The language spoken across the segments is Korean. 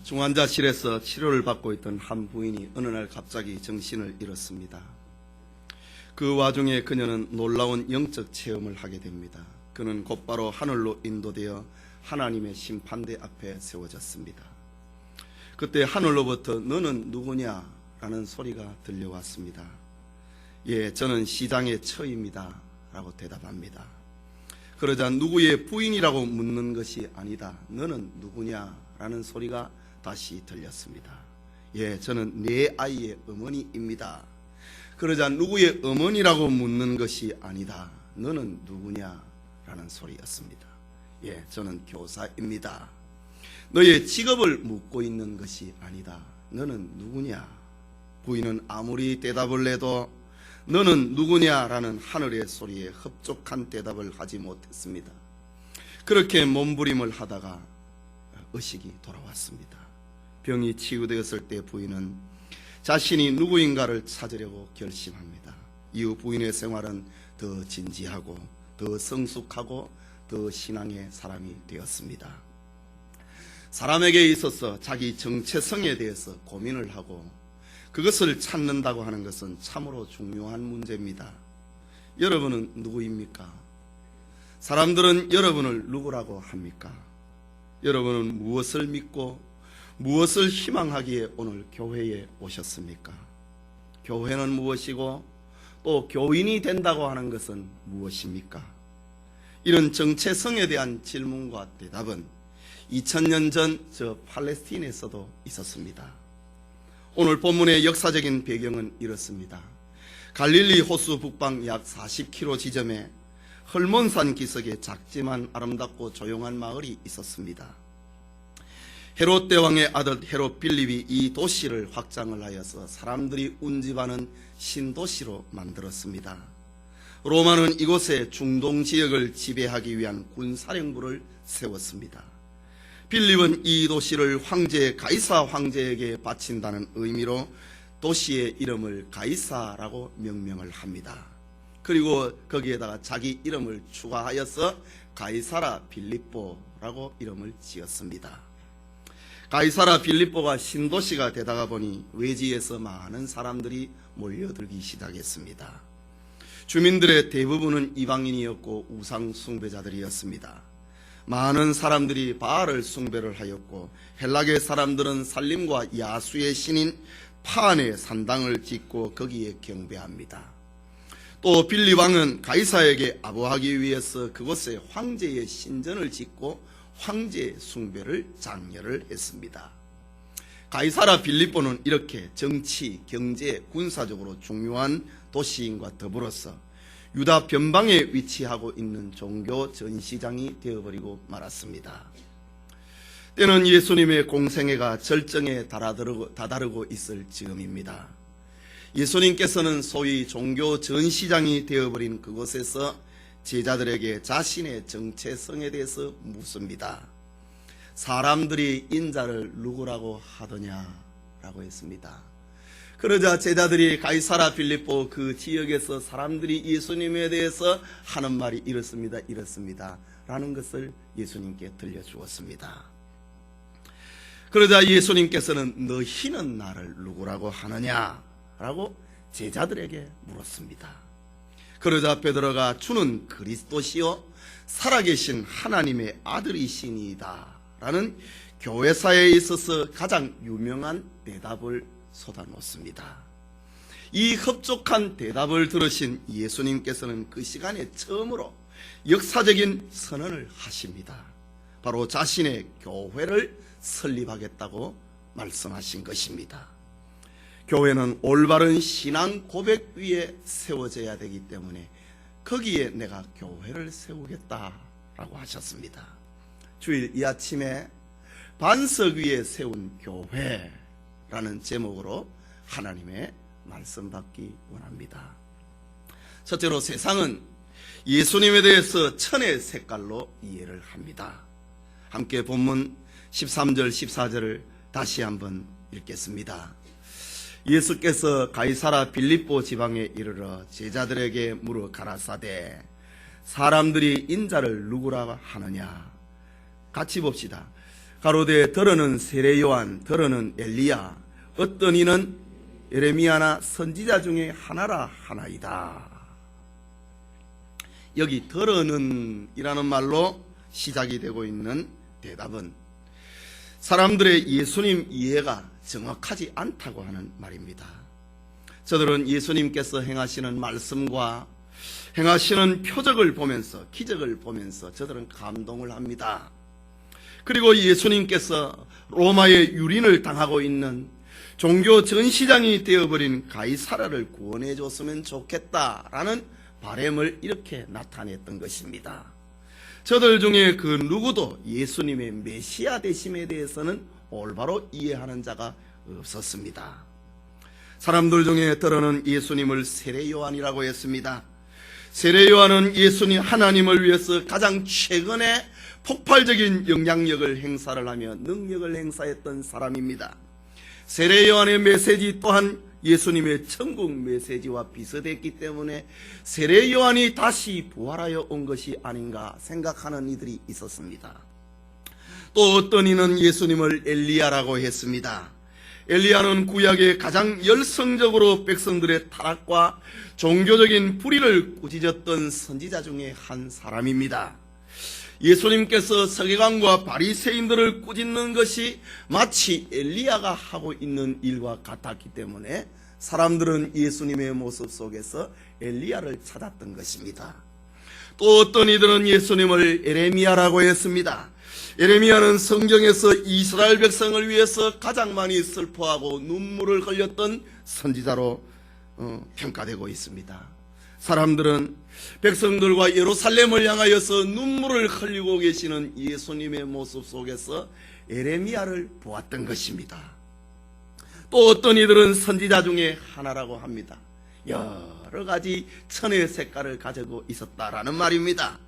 중환자실에서 치료를 받고 있던 한 부인이 어느 날 갑자기 정신을 잃었습니다. 그 와중에 그녀는 놀라운 영적 체험을 하게 됩니다. 그는 곧바로 하늘로 인도되어 하나님의 심판대 앞에 세워졌습니다. 그때 하늘로부터 너는 누구냐? 라는 소리가 들려왔습니다. 예, 저는 시장의 처입니다. 라고 대답합니다. 그러자 누구의 부인이라고 묻는 것이 아니다. 너는 누구냐? 라는 소리가 다시 들렸습니다. 예, 저는 내 아이의 어머니입니다. 그러자 누구의 어머니라고 묻는 것이 아니다. 너는 누구냐? 라는 소리였습니다. 예, 저는 교사입니다. 너의 직업을 묻고 있는 것이 아니다. 너는 누구냐? 부인은 아무리 대답을 해도 너는 누구냐라는 하늘의 소리에 흡족한 대답을 하지 못했습니다. 그렇게 몸부림을 하다가 의식이 돌아왔습니다. 병이 치유되었을 때 부인은 자신이 누구인가를 찾으려고 결심합니다. 이후 부인의 생활은 더 진지하고 더 성숙하고 더 신앙의 사람이 되었습니다. 사람에게 있어서 자기 정체성에 대해서 고민을 하고 그것을 찾는다고 하는 것은 참으로 중요한 문제입니다. 여러분은 누구입니까? 사람들은 여러분을 누구라고 합니까? 여러분은 무엇을 믿고 무엇을 희망하기에 오늘 교회에 오셨습니까? 교회는 무엇이고 또 교인이 된다고 하는 것은 무엇입니까? 이런 정체성에 대한 질문과 대답은 2000년 전 저 팔레스틴에서도 있었습니다. 오늘 본문의 역사적인 배경은 이렇습니다. 갈릴리 호수 북방 약 40km 지점에 헐몬산 기슭에 작지만 아름답고 조용한 마을이 있었습니다. 헤롯 대왕의 아들 헤롯 빌립이 이 도시를 확장을 하여서 사람들이 운집하는 신도시로 만들었습니다. 로마는 이곳에 중동 지역을 지배하기 위한 군사령부를 세웠습니다. 빌립은 이 도시를 황제 가이사 황제에게 바친다는 의미로 도시의 이름을 가이사라고 명명을 합니다. 그리고 거기에다가 자기 이름을 추가하여서 가이사라 빌립보라고 이름을 지었습니다. 가이사라 빌립보가 신도시가 되다가 보니 외지에서 많은 사람들이 몰려들기 시작했습니다. 주민들의 대부분은 이방인이었고 우상 숭배자들이었습니다. 많은 사람들이 바알을 숭배를 하였고 헬라계 사람들은 산림과 야수의 신인 파안에 산당을 짓고 거기에 경배합니다. 또 빌립 왕은 가이사에게 아부하기 위해서 그곳에 황제의 신전을 짓고 황제 숭배를 장려를 했습니다. 가이사라 빌립보는 이렇게 정치, 경제, 군사적으로 중요한 도시인과 더불어서 유다 변방에 위치하고 있는 종교 전시장이 되어버리고 말았습니다. 때는 예수님의 공생애가 절정에 다다르고 있을 즈음입니다. 예수님께서는 소위 종교 전시장이 되어버린 그곳에서 제자들에게 자신의 정체성에 대해서 묻습니다. 사람들이 인자를 누구라고 하더냐라고 했습니다. 그러자 제자들이 가이사라 빌립보 그 지역에서 사람들이 예수님에 대해서 하는 말이 이렇습니다 라는 것을 예수님께 들려주었습니다. 그러자 예수님께서는 너희는 나를 누구라고 하느냐 라고 제자들에게 물었습니다. 그러자 베드로가 주는 그리스도시요 살아계신 하나님의 아들이시니이다 라는 교회사에 있어서 가장 유명한 대답을 쏟아놓습니다. 이 흡족한 대답을 들으신 예수님께서는 그 시간에 처음으로 역사적인 선언을 하십니다. 바로 자신의 교회를 설립하겠다고 말씀하신 것입니다. 교회는 올바른 신앙 고백 위에 세워져야 되기 때문에 거기에 내가 교회를 세우겠다라고 하셨습니다. 주일 이 아침에 반석 위에 세운 교회라는 제목으로 하나님의 말씀 받기 원합니다. 첫째로 세상은 예수님에 대해서 천의 색깔로 이해를 합니다. 함께 본문 13절 14절을 다시 한번 읽겠습니다. 예수께서 가이사라 빌립보 지방에 이르러 제자들에게 물어 가라사대 사람들이 인자를 누구라 하느냐. 같이 봅시다. 가로되 더러는 세례 요한, 더러는 엘리야, 어떤 이는 예레미야나 선지자 중에 하나라 하나이다. 여기 더러는 이라는 말로 시작이 되고 있는 대답은 사람들의 예수님 이해가 정확하지 않다고 하는 말입니다. 저들은 예수님께서 행하시는 말씀과 행하시는 표적을 보면서, 기적을 보면서 저들은 감동을 합니다. 그리고 예수님께서 로마의 유린을 당하고 있는 종교 전시장이 되어버린 가이사라를 구원해 줬으면 좋겠다라는 바람을 이렇게 나타냈던 것입니다. 저들 중에 그 누구도 예수님의 메시아 되심에 대해서는 올바로 이해하는 자가 없었습니다. 사람들 중에 더러는 예수님을 세례 요한이라고 했습니다. 세례 요한은 예수님 하나님을 위해서 가장 최근에 폭발적인 영향력을 행사를 하며 능력을 행사했던 사람입니다. 세례 요한의 메시지 또한 예수님의 천국 메시지와 비슷했기 때문에 세례 요한이 다시 부활하여 온 것이 아닌가 생각하는 이들이 있었습니다. 또 어떤 이는 예수님을 엘리야라고 했습니다. 엘리야는 구약의 가장 열성적으로 백성들의 타락과 종교적인 불의를 꾸짖었던 선지자 중에 한 사람입니다. 예수님께서 서기관과 바리새인들을 꾸짖는 것이 마치 엘리야가 하고 있는 일과 같았기 때문에 사람들은 예수님의 모습 속에서 엘리야를 찾았던 것입니다. 또 어떤 이들은 예수님을 예레미야라고 했습니다. 예레미야는 성경에서 이스라엘 백성을 위해서 가장 많이 슬퍼하고 눈물을 흘렸던 선지자로 평가되고 있습니다. 사람들은 백성들과 예루살렘을 향하여서 눈물을 흘리고 계시는 예수님의 모습 속에서 예레미야를 보았던 것입니다. 또 어떤 이들은 선지자 중에 하나라고 합니다. 여러 가지 천의 색깔을 가지고 있었다라는 말입니다.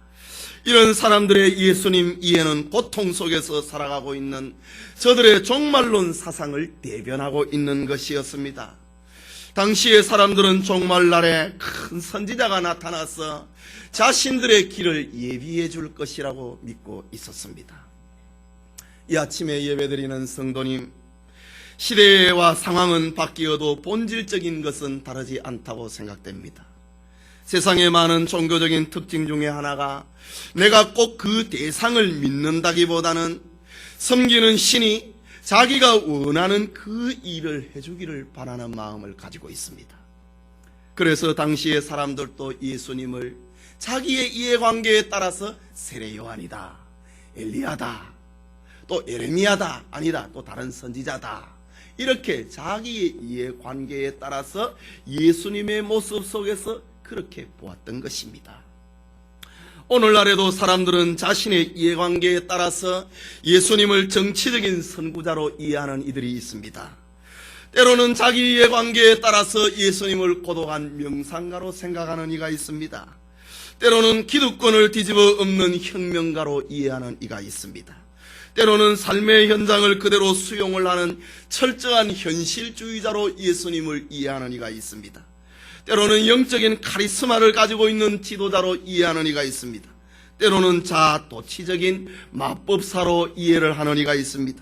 이런 사람들의 예수님 이해는 고통 속에서 살아가고 있는 저들의 종말론 사상을 대변하고 있는 것이었습니다. 당시의 사람들은 종말날에 큰 선지자가 나타나서 자신들의 길을 예비해 줄 것이라고 믿고 있었습니다. 이 아침에 예배드리는 성도님, 시대와 상황은 바뀌어도 본질적인 것은 다르지 않다고 생각됩니다. 세상의 많은 종교적인 특징 중에 하나가 내가 꼭 그 대상을 믿는다기보다는 섬기는 신이 자기가 원하는 그 일을 해주기를 바라는 마음을 가지고 있습니다. 그래서 당시의 사람들도 예수님을 자기의 이해관계에 따라서 세례 요한이다, 엘리야다, 또 예레미야다, 아니다, 또 다른 선지자다, 이렇게 자기의 이해관계에 따라서 예수님의 모습 속에서 그렇게 보았던 것입니다. 오늘날에도 사람들은 자신의 이해관계에 따라서 예수님을 정치적인 선구자로 이해하는 이들이 있습니다. 때로는 자기 이해관계에 따라서 예수님을 고독한 명상가로 생각하는 이가 있습니다. 때로는 기득권을 뒤집어 엎는 혁명가로 이해하는 이가 있습니다. 때로는 삶의 현장을 그대로 수용을 하는 철저한 현실주의자로 예수님을 이해하는 이가 있습니다. 때로는 영적인 카리스마를 가지고 있는 지도자로 이해하는 이가 있습니다. 때로는 자아도취적인 마법사로 이해를 하는 이가 있습니다.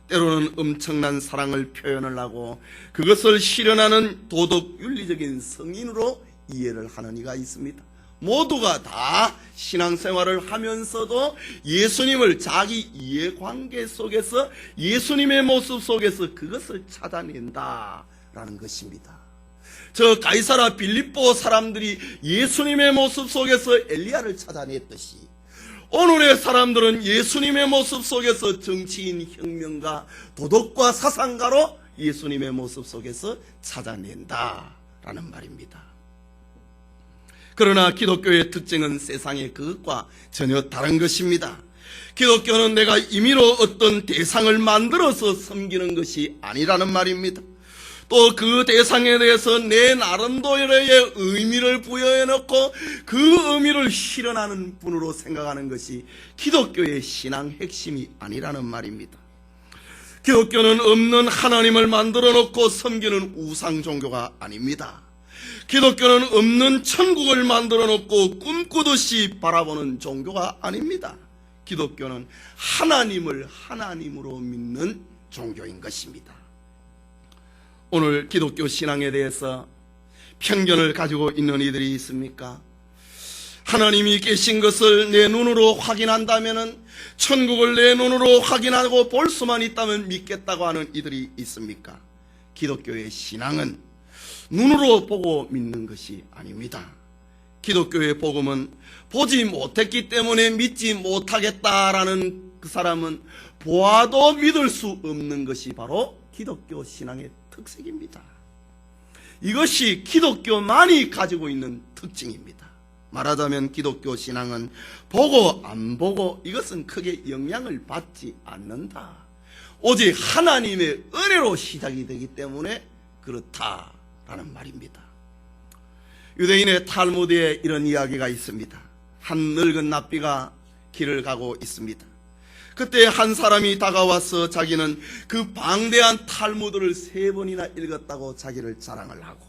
때로는 엄청난 사랑을 표현을 하고 그것을 실현하는 도덕윤리적인 성인으로 이해를 하는 이가 있습니다. 모두가 다 신앙생활을 하면서도 예수님을 자기 이해관계 속에서 예수님의 모습 속에서 그것을 찾아낸다라는 것입니다. 저 가이사라 빌립보 사람들이 예수님의 모습 속에서 엘리야를 찾아냈듯이 오늘의 사람들은 예수님의 모습 속에서 정치인, 혁명가, 도덕과 사상가로 예수님의 모습 속에서 찾아낸다라는 말입니다. 그러나 기독교의 특징은 세상의 그것과 전혀 다른 것입니다. 기독교는 내가 임의로 어떤 대상을 만들어서 섬기는 것이 아니라는 말입니다. 또 그 대상에 대해서 내 나름대로의 의미를 부여해놓고 그 의미를 실현하는 분으로 생각하는 것이 기독교의 신앙 핵심이 아니라는 말입니다. 기독교는 없는 하나님을 만들어 놓고 섬기는 우상 종교가 아닙니다. 기독교는 없는 천국을 만들어 놓고 꿈꾸듯이 바라보는 종교가 아닙니다. 기독교는 하나님을 하나님으로 믿는 종교인 것입니다. 오늘 기독교 신앙에 대해서 편견을 가지고 있는 이들이 있습니까? 하나님이 계신 것을 내 눈으로 확인한다면, 천국을 내 눈으로 확인하고 볼 수만 있다면 믿겠다고 하는 이들이 있습니까? 기독교의 신앙은 눈으로 보고 믿는 것이 아닙니다. 기독교의 복음은 보지 못했기 때문에 믿지 못하겠다라는 그 사람은 보아도 믿을 수 없는 것이 바로 기독교 신앙의 특색입니다. 이것이 기독교만이 가지고 있는 특징입니다. 말하자면 기독교 신앙은 보고 안 보고 이것은 크게 영향을 받지 않는다. 오직 하나님의 은혜로 시작이 되기 때문에 그렇다라는 말입니다. 유대인의 탈무드에 이런 이야기가 있습니다. 한 늙은 납비가 길을 가고 있습니다. 그때 한 사람이 다가와서 자기는 그 방대한 탈무드를 3번이나 읽었다고 자기를 자랑을 하고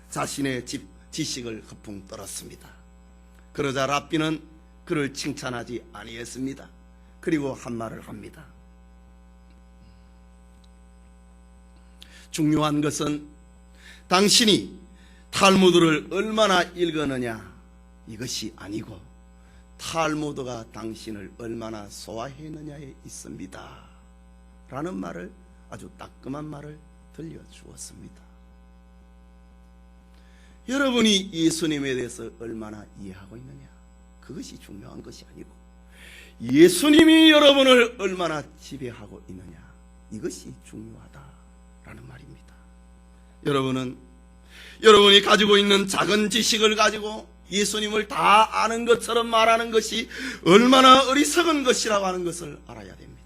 자신의 지식을 허풍 떨었습니다. 그러자 랍비는 그를 칭찬하지 아니했습니다. 그리고 한 말을 합니다. 중요한 것은 당신이 탈무드를 얼마나 읽었느냐 이것이 아니고 탈무드가 당신을 얼마나 소화했느냐에 있습니다 라는 말을, 아주 따끔한 말을 들려주었습니다. 여러분이 예수님에 대해서 얼마나 이해하고 있느냐 그것이 중요한 것이 아니고 예수님이 여러분을 얼마나 지배하고 있느냐 이것이 중요하다라는 말입니다. 여러분이 가지고 있는 작은 지식을 가지고 예수님을 다 아는 것처럼 말하는 것이 얼마나 어리석은 것이라고 하는 것을 알아야 됩니다.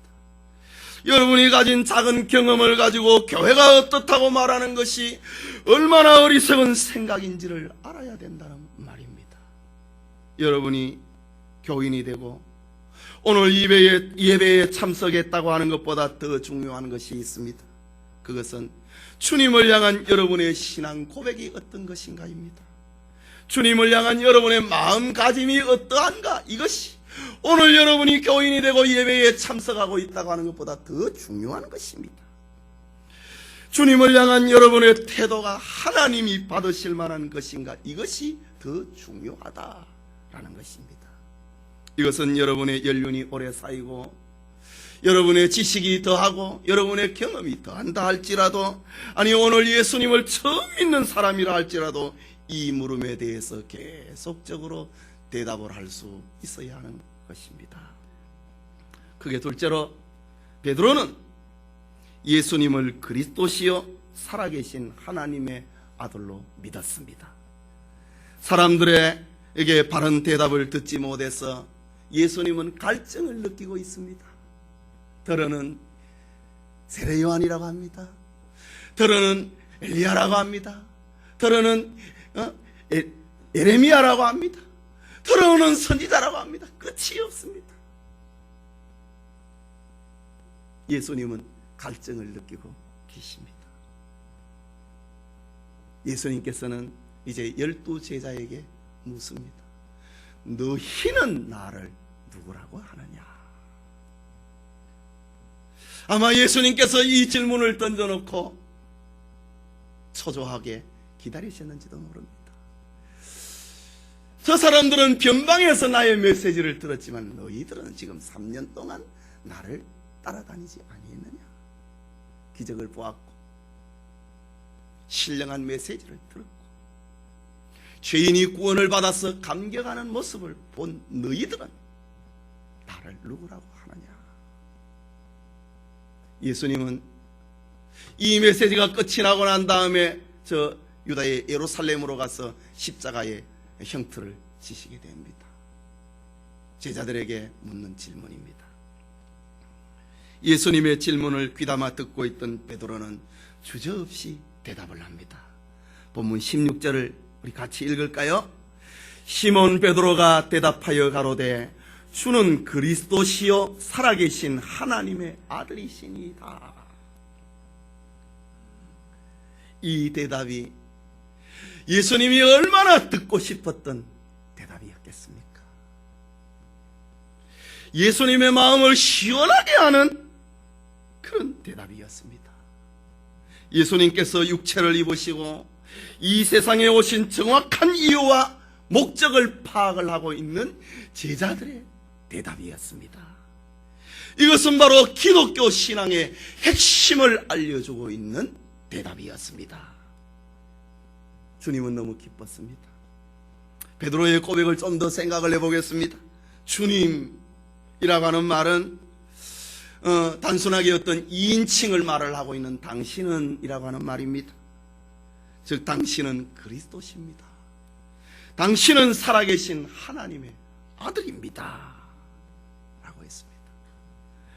여러분이 가진 작은 경험을 가지고 교회가 어떻다고 말하는 것이 얼마나 어리석은 생각인지를 알아야 된다는 말입니다. 여러분이 교인이 되고 오늘 예배에 참석했다고 하는 것보다 더 중요한 것이 있습니다. 그것은 주님을 향한 여러분의 신앙 고백이 어떤 것인가입니다. 주님을 향한 여러분의 마음가짐이 어떠한가, 이것이 오늘 여러분이 교인이 되고 예배에 참석하고 있다고 하는 것보다 더 중요한 것입니다. 주님을 향한 여러분의 태도가 하나님이 받으실 만한 것인가, 이것이 더 중요하다라는 것입니다. 이것은 여러분의 연륜이 오래 쌓이고 여러분의 지식이 더하고 여러분의 경험이 더한다 할지라도, 아니 오늘 예수님을 처음 믿는 사람이라 할지라도 이 물음에 대해서 계속적으로 대답을 할 수 있어야 하는 것입니다. 그게 둘째로 베드로는 예수님을 그리스도시요 살아계신 하나님의 아들로 믿었습니다. 사람들에게 바른 대답을 듣지 못해서 예수님은 갈증을 느끼고 있습니다. 더러는 세례 요한이라고 합니다. 더러는 엘리야라고 합니다. 더러는 예레미야라고 합니다. 더러는 선지자라고 합니다. 끝이 없습니다. 예수님은 갈증을 느끼고 계십니다. 예수님께서는 이제 12 제자에게 묻습니다. 너희는 나를 누구라고 하느냐? 아마 예수님께서 이 질문을 던져놓고 초조하게 기다리셨는지도 모릅니다. 저 사람들은 변방에서 나의 메시지를 들었지만 너희들은 지금 3년 동안 나를 따라다니지 아니했느냐? 기적을 보았고 신령한 메시지를 들었고 죄인이 구원을 받아서 감격하는 모습을 본 너희들은 나를 누구라고 하느냐? 예수님은 이 메시지가 끝이 나고 난 다음에 저 유다의 예루살렘으로 가서 십자가의 형틀을 지시게 됩니다. 제자들에게 묻는 질문입니다. 예수님의 질문을 귀담아 듣고 있던 베드로는 주저없이 대답을 합니다. 본문 16절을 우리 같이 읽을까요? 시몬 베드로가 대답하여 가로되 주는 그리스도시요 살아계신 하나님의 아들이시니이다. 이 대답이 예수님이 얼마나 듣고 싶었던 대답이었겠습니까? 예수님의 마음을 시원하게 하는 그런 대답이었습니다. 예수님께서 육체를 입으시고 이 세상에 오신 정확한 이유와 목적을 파악을 하고 있는 제자들의 대답이었습니다. 이것은 바로 기독교 신앙의 핵심을 알려주고 있는 대답이었습니다. 주님은 너무 기뻤습니다. 베드로의 고백을 좀 더 생각을 해보겠습니다. 주님이라고 하는 말은 단순하게 어떤 2인칭을 말을 하고 있는 당신은 이라고 하는 말입니다. 즉 당신은 그리스도십니다. 당신은 살아계신 하나님의 아들입니다 라고 했습니다.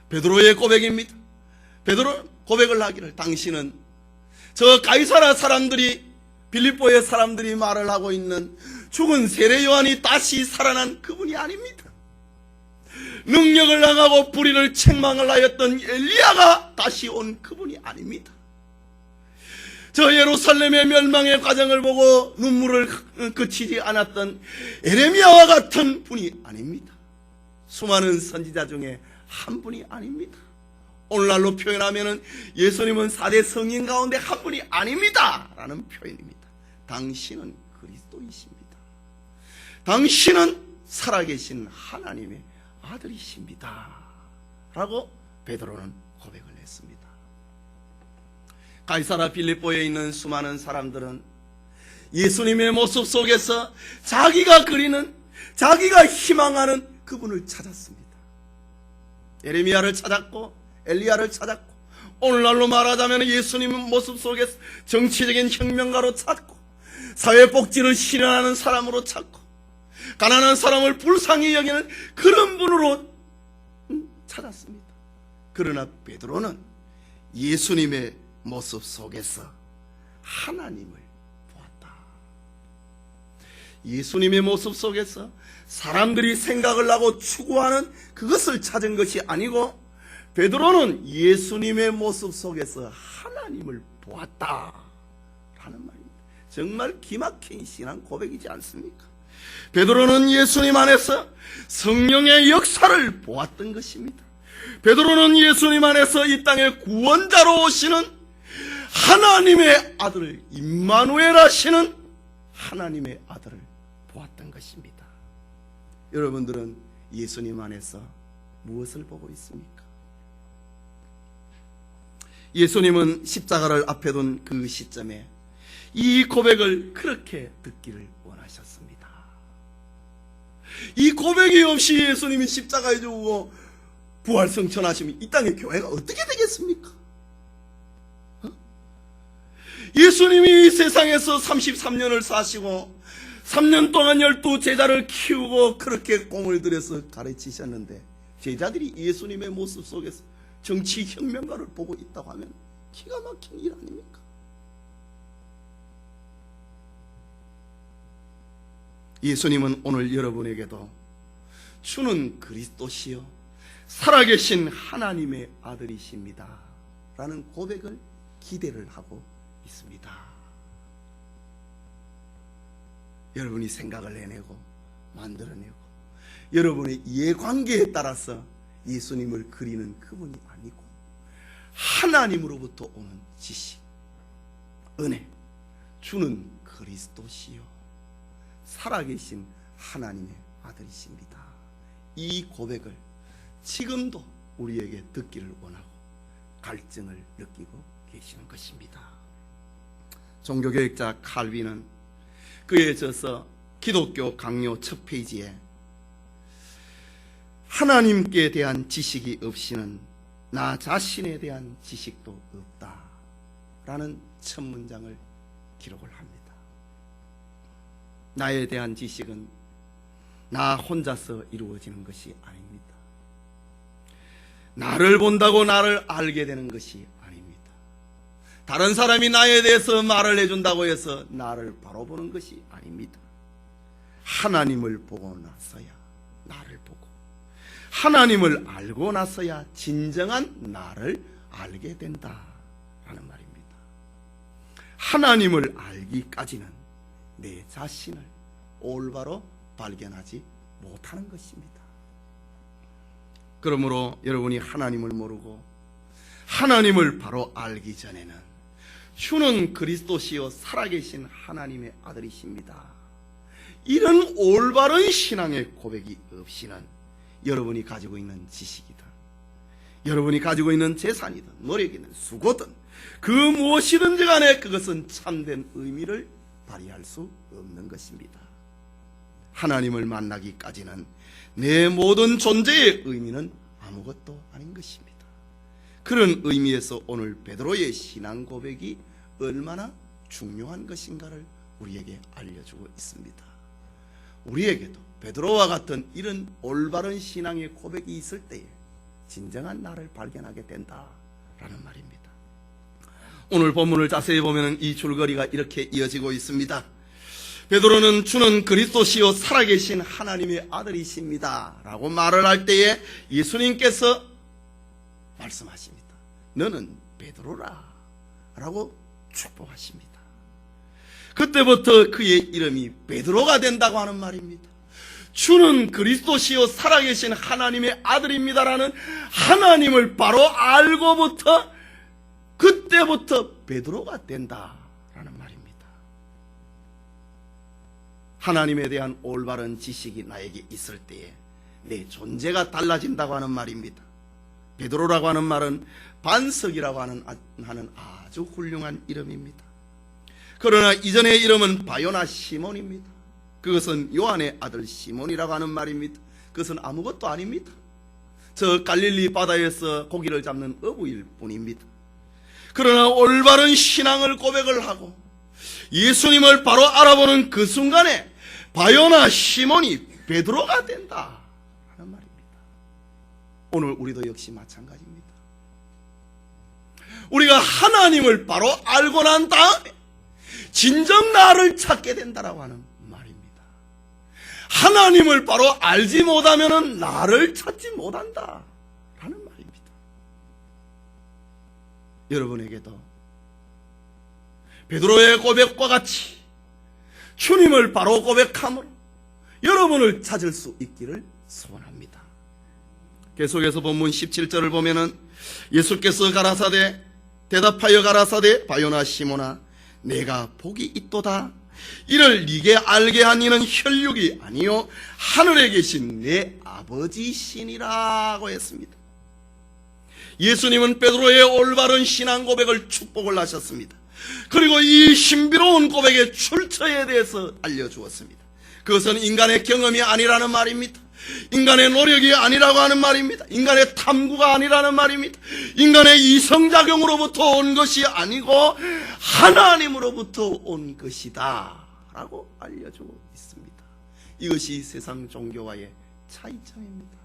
베드로의 고백입니다. 베드로 고백을 하기를 당신은 저 가이사라 사람들이 빌립보의 사람들이 말을 하고 있는 죽은 세례 요한이 다시 살아난 그분이 아닙니다. 능력을 당하고 불의를 책망을 하였던 엘리야가 다시 온 그분이 아닙니다. 저 예루살렘의 멸망의 과정을 보고 눈물을 그치지 않았던 에레미야와 같은 분이 아닙니다. 수많은 선지자 중에 한 분이 아닙니다. 오늘날로 표현하면 예수님은 4대 성인 가운데 한 분이 아닙니다 라는 표현입니다. 당신은 그리스도이십니다. 당신은 살아계신 하나님의 아들이십니다 라고 베드로는 고백을 했습니다. 가이사라 빌립보에 있는 수많은 사람들은 예수님의 모습 속에서 자기가 그리는, 자기가 희망하는 그분을 찾았습니다. 에레미야를 찾았고 엘리야를 찾았고, 오늘날로 말하자면 예수님의 모습 속에서 정치적인 혁명가로 찾고, 사회복지를 실현하는 사람으로 찾고, 가난한 사람을 불쌍히 여기는 그런 분으로 찾았습니다. 그러나 베드로는 예수님의 모습 속에서 하나님을 보았다. 예수님의 모습 속에서 사람들이 생각을 하고 추구하는 그것을 찾은 것이 아니고, 베드로는 예수님의 모습 속에서 하나님을 보았다 라는 말입니다. 정말 기막힌 신앙 고백이지 않습니까? 베드로는 예수님 안에서 성령의 역사를 보았던 것입니다. 베드로는 예수님 안에서 이 땅의 구원자로 오시는 하나님의 아들 임마누엘 하시는 하나님의 아들을 보았던 것입니다. 여러분들은 예수님 안에서 무엇을 보고 있습니까? 예수님은 십자가를 앞에 둔 그 시점에 이 고백을 그렇게 듣기를 원하셨습니다. 이 고백이 없이 예수님이 십자가에 죽고 부활승천하시면 이 땅의 교회가 어떻게 되겠습니까? 예수님이 이 세상에서 33년을 사시고 3년 동안 12제자를 키우고 그렇게 공을 들여서 가르치셨는데, 제자들이 예수님의 모습 속에서 정치 혁명가를 보고 있다고 하면 기가 막힌 일 아닙니까? 예수님은 오늘 여러분에게도 주는 그리스도시요 살아계신 하나님의 아들이십니다 라는 고백을 기대를 하고 있습니다. 여러분이 생각을 해내고 만들어내고 여러분의 이해관계에 따라서 예수님을 그리는 그분이 아니고 하나님으로부터 오는 지식, 은혜, 주는 그리스도시요 살아계신 하나님의 아들이십니다. 이 고백을 지금도 우리에게 듣기를 원하고 갈증을 느끼고 계시는 것입니다. 종교개혁자 칼빈은 그에 져서 기독교 강요 첫 페이지에 하나님께 대한 지식이 없이는 나 자신에 대한 지식도 없다 라는 첫 문장을 기록을 합니다. 나에 대한 지식은 나 혼자서 이루어지는 것이 아닙니다. 나를 본다고 나를 알게 되는 것이 아닙니다. 다른 사람이 나에 대해서 말을 해준다고 해서 나를 바로 보는 것이 아닙니다. 하나님을 보고 나서야 나를 보고, 하나님을 알고 나서야 진정한 나를 알게 된다라는 말입니다. 하나님을 알기까지는 내 자신을 올바로 발견하지 못하는 것입니다. 그러므로 여러분이 하나님을 모르고 하나님을 바로 알기 전에는 주는 그리스도시요 살아계신 하나님의 아들이십니다, 이런 올바른 신앙의 고백이 없이는 여러분이 가지고 있는 지식이든 여러분이 가지고 있는 재산이든 노력이든 수고든 그 무엇이든지 간에 그것은 참된 의미를 발휘할 수 없는 것입니다. 하나님을 만나기까지는 내 모든 존재의 의미는 아무것도 아닌 것입니다. 그런 의미에서 오늘 베드로의 신앙 고백이 얼마나 중요한 것인가를 우리에게 알려주고 있습니다. 우리에게도 베드로와 같은 이런 올바른 신앙의 고백이 있을 때에 진정한 나를 발견하게 된다라는 말입니다. 오늘 본문을 자세히 보면 이 줄거리가 이렇게 이어지고 있습니다. 베드로는 주는 그리스도시요 살아계신 하나님의 아들이십니다 라고 말을 할 때에 예수님께서 말씀하십니다. 너는 베드로라 라고 축복하십니다. 그때부터 그의 이름이 베드로가 된다고 하는 말입니다. 주는 그리스도시요 살아계신 하나님의 아들입니다라는 하나님을 바로 알고부터 그때부터 베드로가 된다라는 말입니다. 하나님에 대한 올바른 지식이 나에게 있을 때에 내 존재가 달라진다고 하는 말입니다. 베드로라고 하는 말은 반석이라고 하는 아주 훌륭한 이름입니다. 그러나 이전의 이름은 바요나 시몬입니다. 그것은 요한의 아들 시몬이라고 하는 말입니다. 그것은 아무것도 아닙니다. 저 갈릴리 바다에서 고기를 잡는 어부일 뿐입니다. 그러나 올바른 신앙을 고백을 하고 예수님을 바로 알아보는 그 순간에 바요나 시몬이 베드로가 된다 하는 말입니다. 오늘 우리도 역시 마찬가지입니다. 우리가 하나님을 바로 알고 난 다음에 진정 나를 찾게 된다라고 하는 말입니다. 하나님을 바로 알지 못하면 나를 찾지 못한다 라는 말입니다. 여러분에게도 베드로의 고백과 같이 주님을 바로 고백함으로 여러분을 찾을 수 있기를 소원합니다. 계속해서 본문 17절을 보면은 예수께서 대답하여 가라사대 바요나 시몬아 내가 복이 있도다. 이를 네게 알게 한 이는 혈육이 아니요 하늘에 계신 내 아버지시니라고 했습니다. 예수님은 베드로의 올바른 신앙 고백을 축복을 하셨습니다. 그리고 이 신비로운 고백의 출처에 대해서 알려주었습니다. 그것은 인간의 경험이 아니라는 말입니다. 인간의 노력이 아니라고 하는 말입니다. 인간의 탐구가 아니라는 말입니다. 인간의 이성작용으로부터 온 것이 아니고 하나님으로부터 온 것이다 라고 알려주고 있습니다. 이것이 세상 종교와의 차이점입니다.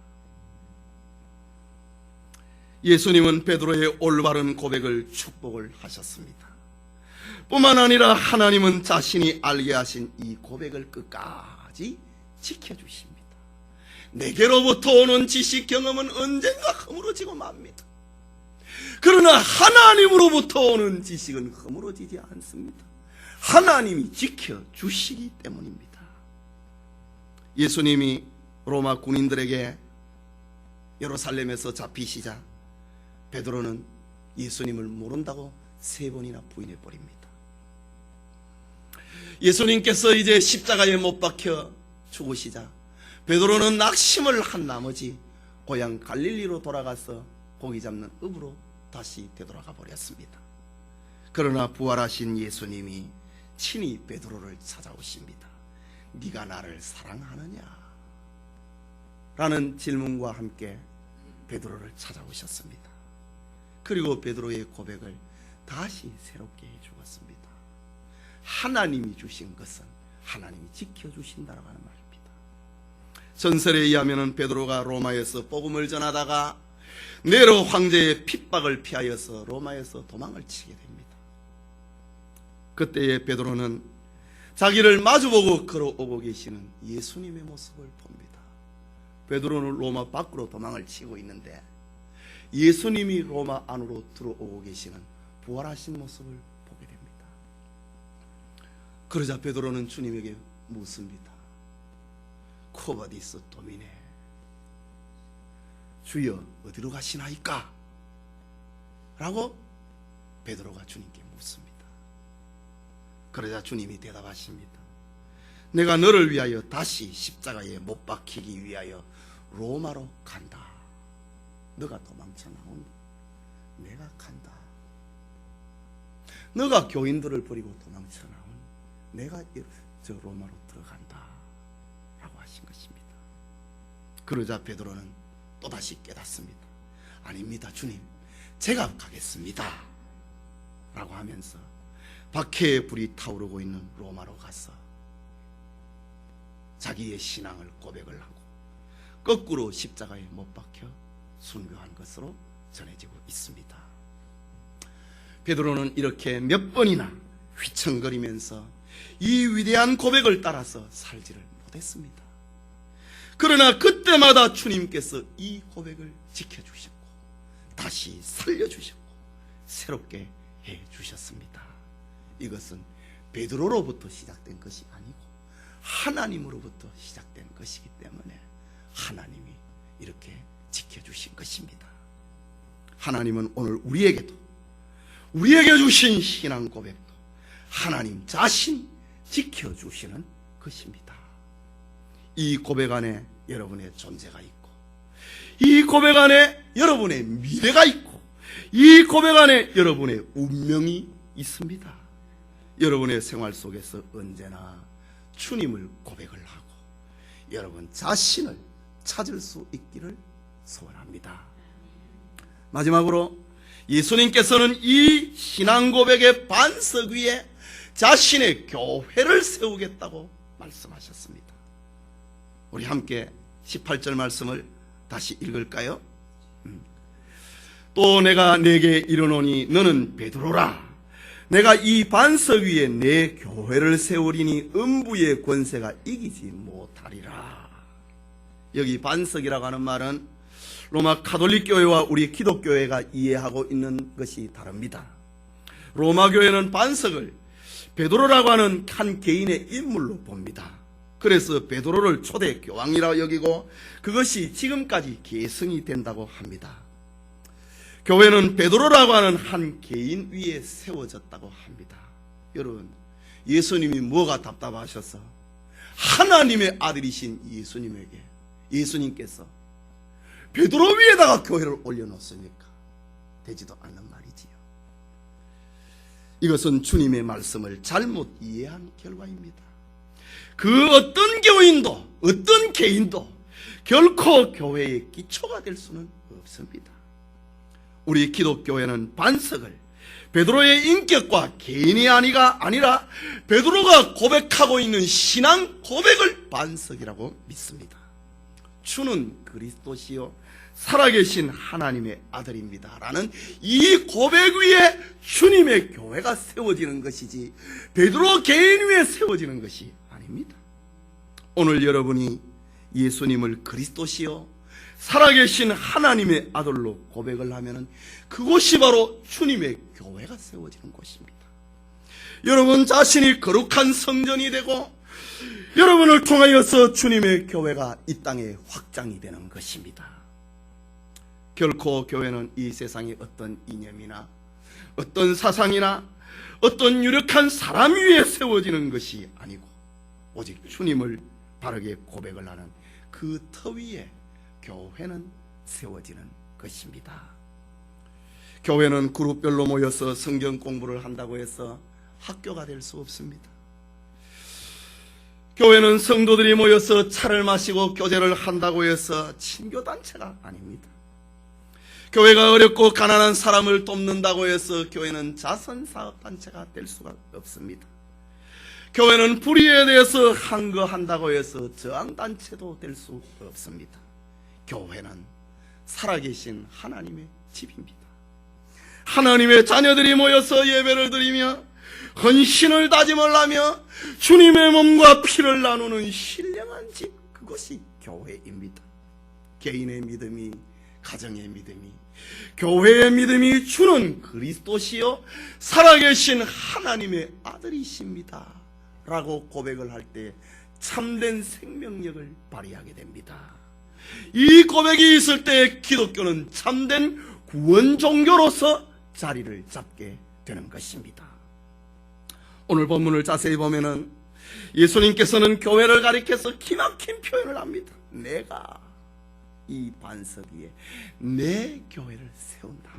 예수님은 베드로의 올바른 고백을 축복을 하셨습니다. 뿐만 아니라 하나님은 자신이 알게 하신 이 고백을 끝까지 지켜주십니다. 내게로부터 오는 지식 경험은 언젠가 허물어지고 맙니다. 그러나 하나님으로부터 오는 지식은 허물어지지 않습니다. 하나님이 지켜주시기 때문입니다. 예수님이 로마 군인들에게 예루살렘에서 잡히시자 베드로는 예수님을 모른다고 3번이나 부인해버립니다. 예수님께서 이제 십자가에 못 박혀 죽으시자 베드로는 낙심을 한 나머지 고향 갈릴리로 돌아가서 고기 잡는 업으로 다시 되돌아가 버렸습니다. 그러나 부활하신 예수님이 친히 베드로를 찾아오십니다. 네가 나를 사랑하느냐? 라는 질문과 함께 베드로를 찾아오셨습니다. 그리고 베드로의 고백을 다시 새롭게 해주었습니다. 하나님이 주신 것은 하나님이 지켜주신다라고 하는 말입니다. 전설에 의하면 베드로가 로마에서 복음을 전하다가 네로 황제의 핍박을 피하여서 로마에서 도망을 치게 됩니다. 그때의 베드로는 자기를 마주보고 걸어오고 계시는 예수님의 모습을 봅니다. 베드로는 로마 밖으로 도망을 치고 있는데 예수님이 로마 안으로 들어오고 계시는 부활하신 모습을 보게 됩니다. 그러자 베드로는 주님에게 묻습니다. 코바디스 도미네, 주여 어디로 가시나이까? 라고 베드로가 주님께 묻습니다. 그러자 주님이 대답하십니다. 내가 너를 위하여 다시 십자가에 못 박히기 위하여 로마로 간다. 너가 도망쳐 나오니 내가 간다. 너가 교인들을 버리고 도망쳐 나오니 내가 저 로마로 들어간다. 라고 하신 것입니다. 그러자 베드로는 또다시 깨닫습니다. 아닙니다 주님, 제가 가겠습니다. 라고 하면서 박해의 불이 타오르고 있는 로마로 가서 자기의 신앙을 고백을 하고 거꾸로 십자가에 못 박혀 순교한 것으로 전해지고 있습니다. 베드로는 이렇게 몇 번이나 휘청거리면서 이 위대한 고백을 따라서 살지를 못했습니다. 그러나 그때마다 주님께서 이 고백을 지켜주셨고 다시 살려주셨고 새롭게 해주셨습니다. 이것은 베드로로부터 시작된 것이 아니고 하나님으로부터 시작된 것이기 때문에 하나님이 이렇게 지켜주신 것입니다. 하나님은 오늘 우리에게 주신 신앙 고백도 하나님 자신이 지켜주시는 것입니다. 이 고백 안에 여러분의 존재가 있고, 이 고백 안에 여러분의 미래가 있고, 이 고백 안에 여러분의 운명이 있습니다. 여러분의 생활 속에서 언제나 주님을 고백을 하고 여러분 자신을 찾을 수 있기를 소원합니다. 마지막으로 예수님께서는 이 신앙 고백의 반석 위에 자신의 교회를 세우겠다고 말씀하셨습니다. 우리 함께 18절 말씀을 다시 읽을까요? 또 내가 네게 이르노니 너는 베드로라. 내가 이 반석 위에 내 교회를 세우리니 음부의 권세가 이기지 못하리라. 여기 반석이라고 하는 말은 로마 가톨릭 교회와 우리 기독교회가 이해하고 있는 것이 다릅니다. 로마 교회는 반석을 베드로라고 하는 한 개인의 인물로 봅니다. 그래서 베드로를 초대 교황이라고 여기고 그것이 지금까지 계승이 된다고 합니다. 교회는 베드로라고 하는 한 개인 위에 세워졌다고 합니다. 여러분, 예수님이 뭐가 답답하셔서 하나님의 아들이신 예수님께서 베드로 위에다가 교회를 올려놓습니까? 되지도 않는 말이지요. 이것은 주님의 말씀을 잘못 이해한 결과입니다. 그 어떤 교인도 어떤 개인도 결코 교회의 기초가 될 수는 없습니다. 우리 기독교회는 반석을 베드로의 인격과 개인이 아니라 베드로가 고백하고 있는 신앙 고백을 반석이라고 믿습니다. 주는 그리스도시요 살아계신 하나님의 아들입니다 라는 이 고백 위에 주님의 교회가 세워지는 것이지 베드로 개인 위에 세워지는 것이 아닙니다. 오늘 여러분이 예수님을 그리스도시요 살아계신 하나님의 아들로 고백을 하면 그곳이 바로 주님의 교회가 세워지는 곳입니다. 여러분 자신이 거룩한 성전이 되고 여러분을 통하여서 주님의 교회가 이 땅에 확장이 되는 것입니다. 결코 교회는 이 세상의 어떤 이념이나 어떤 사상이나 어떤 유력한 사람 위에 세워지는 것이 아니고 오직 주님을 바르게 고백을 하는 그 터 위에 교회는 세워지는 것입니다. 교회는 그룹별로 모여서 성경 공부를 한다고 해서 학교가 될 수 없습니다. 교회는 성도들이 모여서 차를 마시고 교제를 한다고 해서 친교단체가 아닙니다. 교회가 어렵고 가난한 사람을 돕는다고 해서 교회는 자선사업단체가 될 수가 없습니다. 교회는 불의에 대해서 항거한다고 해서 저항단체도 될 수 없습니다. 교회는 살아계신 하나님의 집입니다. 하나님의 자녀들이 모여서 예배를 드리며 헌신을 다짐을 하며 주님의 몸과 피를 나누는 신령한 집, 그것이 교회입니다. 개인의 믿음이, 가정의 믿음이, 교회의 믿음이 주는 그리스도시요 살아계신 하나님의 아들이십니다 라고 고백을 할 때 참된 생명력을 발휘하게 됩니다. 이 고백이 있을 때 기독교는 참된 구원 종교로서 자리를 잡게 되는 것입니다. 오늘 본문을 자세히 보면은 예수님께서는 교회를 가리켜서 기막힌 표현을 합니다. 내가 이 반석 위에 내 교회를 세운다.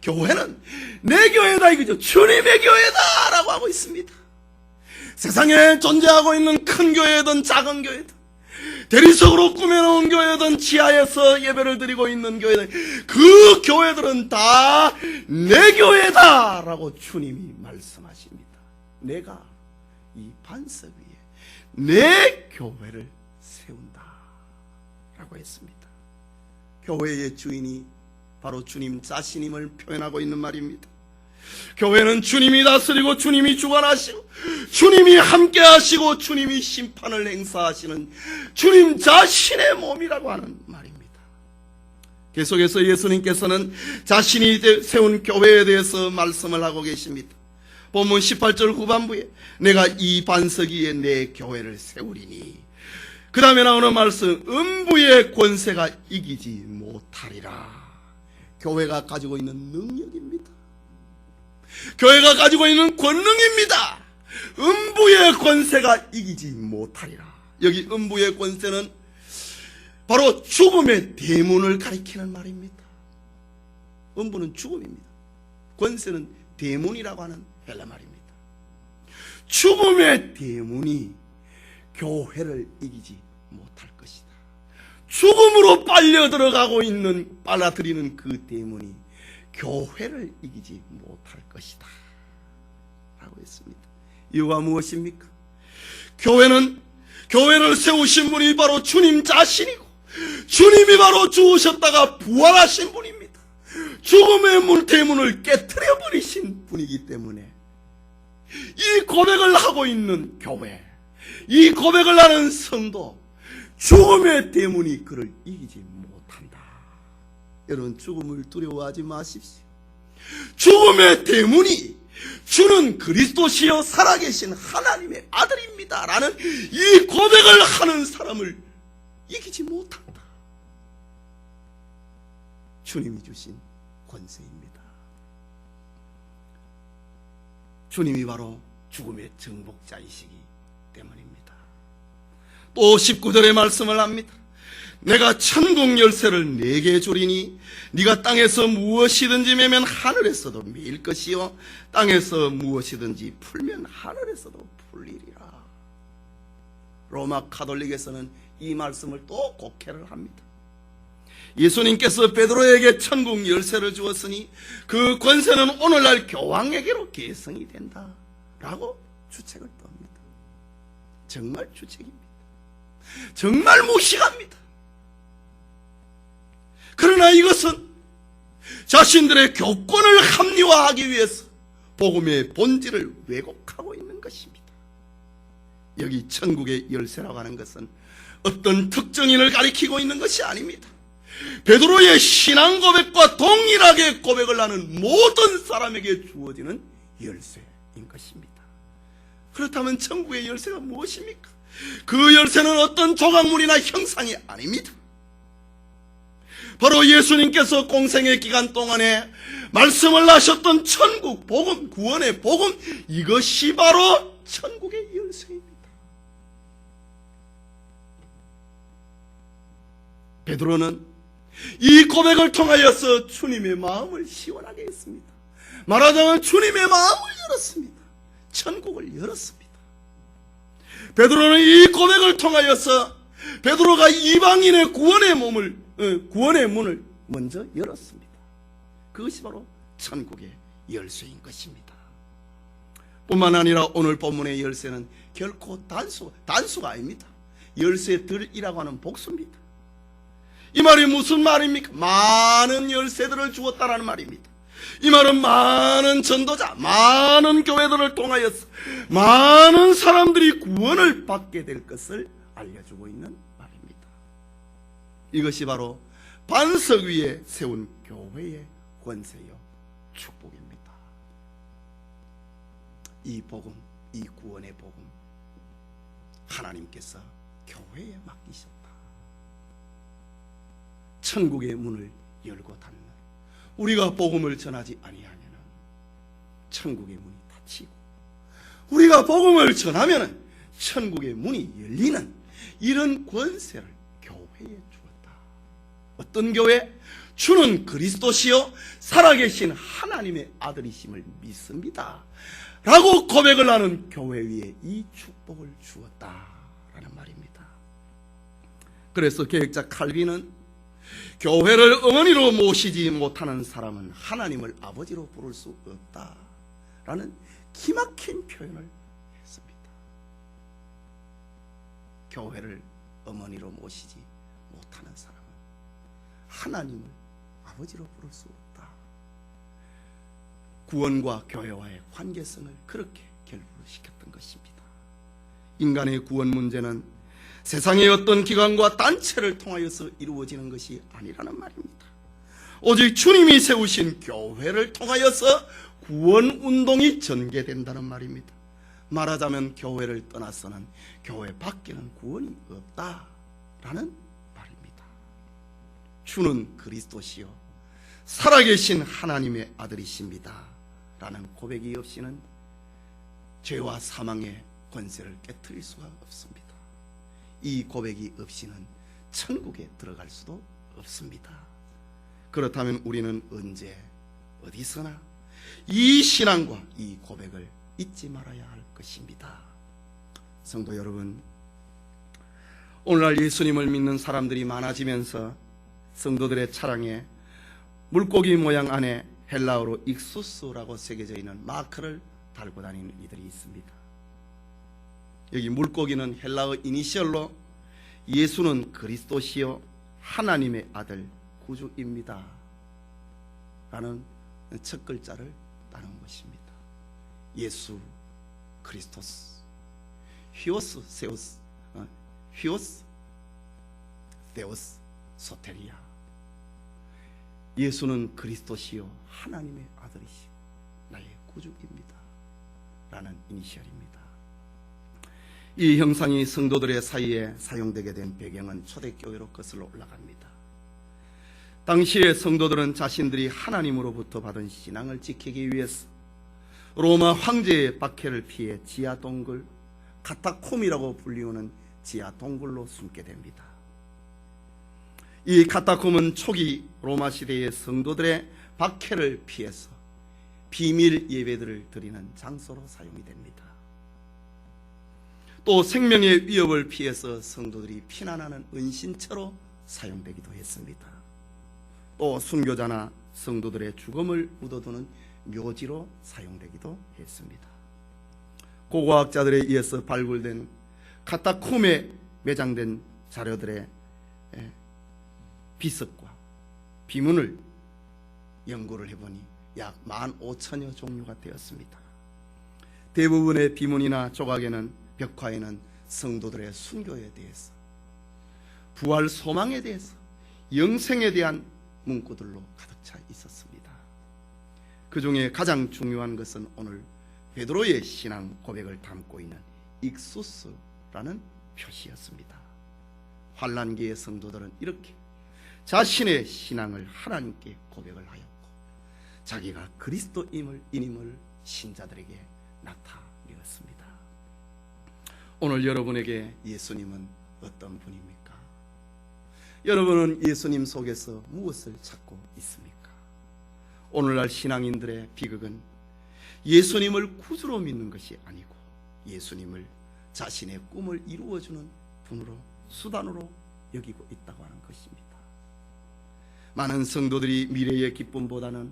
교회는 내 교회다 이거죠. 주님의 교회다 라고 하고 있습니다. 세상에 존재하고 있는 큰 교회든 작은 교회든, 대리석으로 꾸며놓은 교회든, 지하에서 예배를 드리고 있는 교회든, 그 교회들은 다 내 교회다 라고 주님이 말씀하십니다. 내가 이 반석 위에 내 교회를 세운다 라고 했습니다. 교회의 주인이 바로 주님 자신임을 표현하고 있는 말입니다. 교회는 주님이 다스리고 주님이 주관하시고 주님이 함께하시고 주님이 심판을 행사하시는 주님 자신의 몸이라고 하는 말입니다. 계속해서 예수님께서는 자신이 세운 교회에 대해서 말씀을 하고 계십니다. 본문 18절 후반부에 내가 이 반석 위에 내 교회를 세우리니, 그 다음에 나오는 말씀, 음부의 권세가 이기지 못하리라. 교회가 가지고 있는 능력입니다. 교회가 가지고 있는 권능입니다. 음부의 권세가 이기지 못하리라. 여기 음부의 권세는 바로 죽음의 대문을 가리키는 말입니다. 음부는 죽음입니다. 권세는 대문이라고 하는 헬라 말입니다. 죽음의 대문이 교회를 이기지 못할 것이다. 죽음으로 빨려 들어가고 있는, 빨아들이는 그 대문이 교회를 이기지 못할 것이다 라고 했습니다. 이유가 무엇입니까? 교회를 세우신 분이 바로 주님 자신이고, 주님이 바로 죽으셨다가 부활하신 분입니다. 죽음의 대문을 깨트려 버리신 분이기 때문에 이 고백을 하고 있는 교회, 이 고백을 하는 성도, 죽음의 대문이 그를 이기지 못한다. 여러분, 죽음을 두려워하지 마십시오. 죽음의 대문이 주는 그리스도시요 살아계신 하나님의 아들입니다 라는 이 고백을 하는 사람을 이기지 못한다. 주님이 주신 권세입니다. 주님이 바로 죽음의 정복자이시기 때문입니다. 또 19절의 말씀을 합니다. 내가 천국 열쇠를 네게 주리니 네가 땅에서 무엇이든지 매면 하늘에서도 매일 것이요 땅에서 무엇이든지 풀면 하늘에서도 풀리리라. 로마 가톨릭에서는 이 말씀을 또 곡해를 합니다. 예수님께서 베드로에게 천국 열쇠를 주었으니 그 권세는 오늘날 교황에게로 계승이 된다 라고 주책을 떱니다. 정말 주책입니다. 정말 무식합니다. 그러나 이것은 자신들의 교권을 합리화하기 위해서 복음의 본질을 왜곡하고 있는 것입니다. 여기 천국의 열쇠라고 하는 것은 어떤 특정인을 가리키고 있는 것이 아닙니다. 베드로의 신앙 고백과 동일하게 고백을 하는 모든 사람에게 주어지는 열쇠인 것입니다. 그렇다면 천국의 열쇠가 무엇입니까? 그 열쇠는 어떤 조각물이나 형상이 아닙니다. 바로 예수님께서 공생의 기간 동안에 말씀을 하셨던 천국 복음, 구원의 복음, 이것이 바로 천국의 열쇠입니다. 베드로는 이 고백을 통하여서 주님의 마음을 시원하게 했습니다. 말하자면 주님의 마음을 열었습니다. 천국을 열었습니다. 베드로는 이 고백을 통하여서 베드로가 이방인의 구원의 문을 먼저 열었습니다. 그것이 바로 천국의 열쇠인 것입니다. 뿐만 아니라 오늘 본문의 열쇠는 결코 단수가 아닙니다. 열쇠들이라고 하는 복수입니다. 이 말이 무슨 말입니까? 많은 열쇠들을 주었다라는 말입니다. 이 말은 많은 전도자, 많은 교회들을 통하여서 많은 사람들이 구원을 받게 될 것을 알려주고 있는 말입니다. 이것이 바로 반석 위에 세운 교회의 권세요 축복입니다. 이 복음, 이 구원의 복음, 하나님께서 교회에 맡기셨다. 천국의 문을 열고 닫는, 우리가 복음을 전하지 아니하면 천국의 문이 닫히고, 우리가 복음을 전하면 천국의 문이 열리는 이런 권세를 교회에 주었다. 어떤 교회? 주는 그리스도시요 살아계신 하나님의 아들이심을 믿습니다 라고 고백을 하는 교회 위에 이 축복을 주었다라는 말입니다. 그래서 개혁자 칼빈은 교회를 어머니로 모시지 못하는 사람은 하나님을 아버지로 부를 수 없다라는 기막힌 표현을 했습니다. 교회를 어머니로 모시지 못하는 사람은 하나님을 아버지로 부를 수 없다. 구원과 교회와의 관계성을 그렇게 결부시켰던 것입니다. 인간의 구원 문제는 세상의 어떤 기관과 단체를 통하여서 이루어지는 것이 아니라는 말입니다. 오직 주님이 세우신 교회를 통하여서 구원 운동이 전개된다는 말입니다. 말하자면 교회를 떠나서는 교회 밖에는 구원이 없다라는 말입니다. 주는 그리스도시요 살아계신 하나님의 아들이십니다 라는 고백이 없이는 죄와 사망의 권세를 깨트릴 수가 없습니다. 이 고백이 없이는 천국에 들어갈 수도 없습니다. 그렇다면 우리는 언제 어디서나 이 신앙과 이 고백을 잊지 말아야 할 것입니다. 성도 여러분, 오늘날 예수님을 믿는 사람들이 많아지면서 성도들의 차량에 물고기 모양 안에 헬라어로 익수스라고 새겨져 있는 마크를 달고 다니는 이들이 있습니다. 여기 물고기는 헬라어 이니셜로 예수는 그리스도시요 하나님의 아들 구주입니다 라는 첫 글자를 따는 것입니다. 예수 그리스토스 히오스 세우스 히오스 데오스 소테리아. 예수는 그리스도시요 하나님의 아들이시요 나의 구주입니다 라는 이니셜입니다. 이 형상이 성도들의 사이에 사용되게 된 배경은 초대교회로 거슬러 올라갑니다. 당시의 성도들은 자신들이 하나님으로부터 받은 신앙을 지키기 위해서 로마 황제의 박해를 피해 지하 동굴, 카타콤이라고 불리우는 지하 동굴로 숨게 됩니다. 이 카타콤은 초기 로마 시대의 성도들의 박해를 피해서 비밀 예배들을 드리는 장소로 사용이 됩니다. 또 생명의 위협을 피해서 성도들이 피난하는 은신처로 사용되기도 했습니다. 또 순교자나 성도들의 죽음을 묻어두는 묘지로 사용되기도 했습니다. 고고학자들에 의해서 발굴된 카타콤에 매장된 자료들의 비석과 비문을 연구를 해보니 약 15,000여 종류가 되었습니다. 대부분의 비문이나 조각에는 벽화에는 성도들의 순교에 대해서, 부활 소망에 대해서, 영생에 대한 문구들로 가득 차 있었습니다. 그 중에 가장 중요한 것은 오늘 베드로의 신앙 고백을 담고 있는 익수스라는 표시였습니다. 환난기의 성도들은 이렇게 자신의 신앙을 하나님께 고백을 하였고 자기가 그리스도임을 신자들에게 나타내었습니다. 오늘 여러분에게 예수님은 어떤 분입니까? 여러분은 예수님 속에서 무엇을 찾고 있습니까? 오늘날 신앙인들의 비극은 예수님을 구주로 믿는 것이 아니고 예수님을 자신의 꿈을 이루어주는 분으로, 수단으로 여기고 있다고 하는 것입니다. 많은 성도들이 미래의 기쁨보다는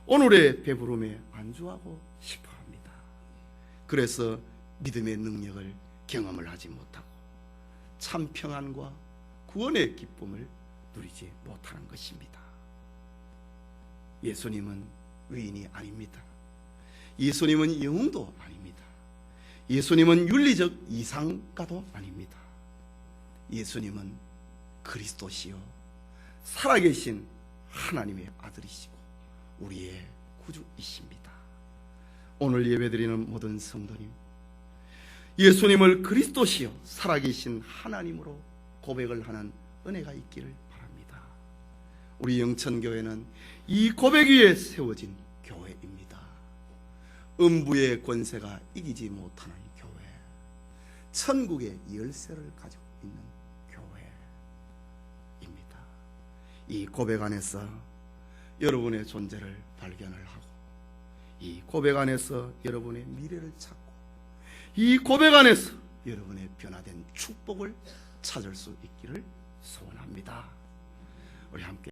오늘의 배부름에 안주하고 싶어합니다. 그래서 믿음의 능력을 경험을 하지 못하고 참 평안과 구원의 기쁨을 누리지 못하는 것입니다. 예수님은 의인이 아닙니다. 예수님은 영웅도 아닙니다. 예수님은 윤리적 이상가도 아닙니다. 예수님은 그리스도시요 살아계신 하나님의 아들이시고 우리의 구주이십니다. 오늘 예배드리는 모든 성도님, 예수님을 그리스도시요 살아계신 하나님으로 고백을 하는 은혜가 있기를 바랍니다. 우리 영천교회는 이 고백 위에 세워진 교회입니다. 음부의 권세가 이기지 못하는 교회, 천국의 열쇠를 가지고 있는 교회입니다. 이 고백 안에서 여러분의 존재를 발견을 하고, 이 고백 안에서 여러분의 미래를 찾고, 이 고백 안에서 여러분의 변화된 축복을 찾을 수 있기를 소원합니다. 우리 함께